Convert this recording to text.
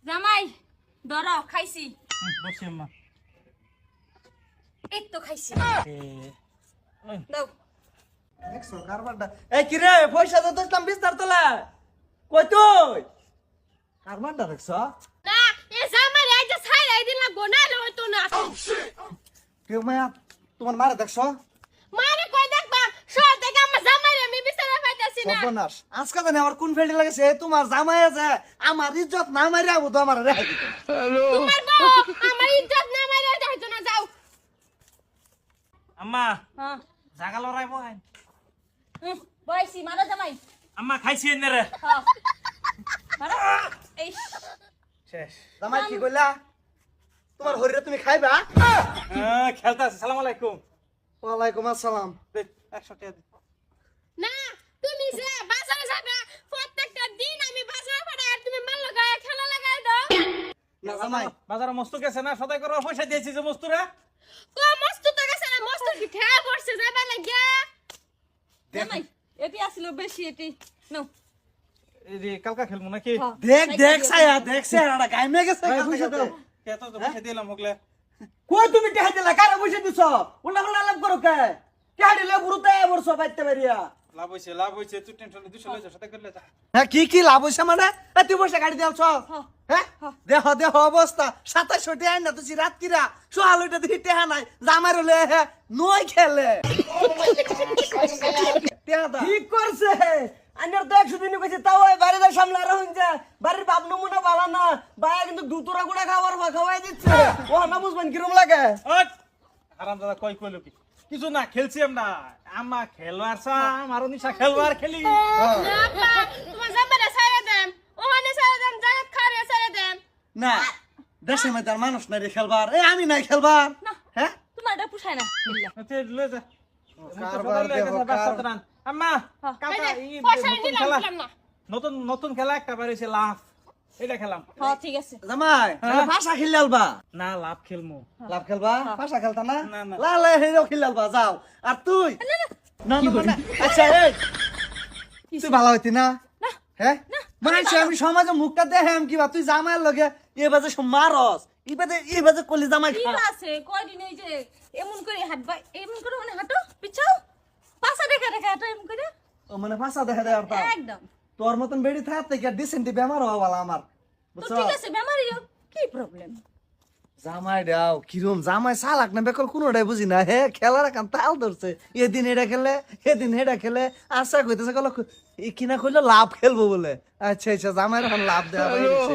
জামাই ধরো খাইছি বসি আম্মা এই তো খাইছি এ দাও দেখছো কারবারটা এই কি রে পয়সা তো দিলাম বিস্তার তোলা কই তুই কারবারটা দেখছো না এ জামাই এই যে ছাইরাই দিলা গোনালে হইতো না কেউ মায়া তোমার মারে দেখছো মানে কই দেখবা সব থেকে আমার জামাই আমি বিছানা পাইতাছি না সর্বনাশ আজকে জানি আমার কোন ফেলটি লাগেছে তোমার জামাই আছে আমার ইজ্জত না মারি আবু তো আমার রেহাই দিত তোমার বউ আমার ইজ্জত না মাইরা হইতো না যাও আম্মা হ্যাঁ জাগা লড়াই বহাই বয়সি মারা জামাই আম্মা খাইছি এনে রে হ্যাঁ মারা এই শেষ জামাই কি কইলা তোমার হরিরে তুমি খাইবা খেলতে আছে সালাম আলাইকুম ওয়ালাইকুম আসসালাম দে 100 টাকা দে না তুমি যে বাজারে যাবে প্রত্যেকটা দিন আমি বাজারে পাঠাই আর তুমি মাল লাগায় খেলা লাগায় দাও না জামাই বাজারে মস্তু গেছে না সদাই করে পয়সা দিয়েছি যে মস্তুরা তো মস্ত তো গেছে না মস্ত কি ঠেয়া পড়ছে যাবে লাগিয়া জামাই এটি আসলো বেশি এটি নাও এই যে কালকা খেলবো নাকি দেখ দেখ ছায়া দেখ ছায়াটা গাইমে গেছে পয়সা দাও কত তো পয়সা দিলাম ওগলে কই তুমি টেহা দিলা কারে পয়সা দিছো উল্টা উল্টা লাভ করো কে টেহা দিলে গুরুতে বর্ষ বাইতে পারিয়া লাভ হইছে তুই টেনশন 200 লইছ সাথে করলে যা হ্যাঁ কি লাভ হইছে মানে তুই পয়সা গাড়ি দিলছ হ্যাঁ দেহ দেহ অবস্থা 2700 টাকা না তুই রাত কিরা সোহাল ওইটা দিই টেহা নাই জামাই রলে নই খেলে টেহা দা ঠিক করছে আন্নার তো 100 দিন কইছে তাও ওই বাড়ির সামনে আর হইন যে বাড়ির বাপ নমুনা ভালো না ভাই কিন্তু দুতরা গুড়া খাওয়াই দিচ্ছে ও না বুঝবেন কিরম লাগে ওট আরাম দাদা কই কইলো কি কিছু না খেলছি আমরা আম্মা খেলবার সা আমারও নিশা খেলবার খেলি তোমার জামাইরা ছাইরা দেন ওখানে ছাইরা দেন জায়গা খারে ছাইরা দেন না দেশে মধ্যে আর মানুষ নাই রে খেলবার এই আমি নাই খেলবার না হ্যাঁ তোমার এটা পুষায় না তে লয়ে যা কারবার দেখো, কার- আম্মা কালকা এই পয়সা দিলাম খেলা দিলাম না নতুন নতুন খেলা একটা বেরিয়েছে লাভ এটা খেলাম হ্যাঁ ঠিক আছে জামাই ভাষা খেলবা না লাভ খেলমু লাভ খেলবা ভাষা খেলতা না না, না। লালে হেরো খেলবা যাও আর তুই না না না আচ্ছা এই তুই ভালো হইতি না না হ্যাঁ মানছি আমি সমাজে মুখটা দেখাম কিবা তুই জামাইয়ের লগে এ বাজে মারস এই বাজে কলি জামাই ঠিক খা আছে কয়দিন এই যে এমন করে হাঁটবা এমন করে মানে হাঁটো পিছাও পাশা দেখা দেখা হাঁটো এমন করে ও মানে ভাষা দেখা দেয় আর তা একদম তোর মতন বেড়ি থাকতে কি ডিসেন্টি বেমার হওয়া বলা আমার তো বুঝছো ঠিক আছে বেমারি কি প্রবলেম জামাই দাও কিরম জামাই চালাক না বেকল কোনোটাই বুঝি না হে খেলার কাম তাল ধরছে এদিন এটা খেলে এদিন এটা খেলে আশা কইতেছে কল কিনা কইলো লাভ খেলবো বলে আচ্ছা আচ্ছা জামাইয়ের এখন লাভ দেওয়া হয়ে গেছে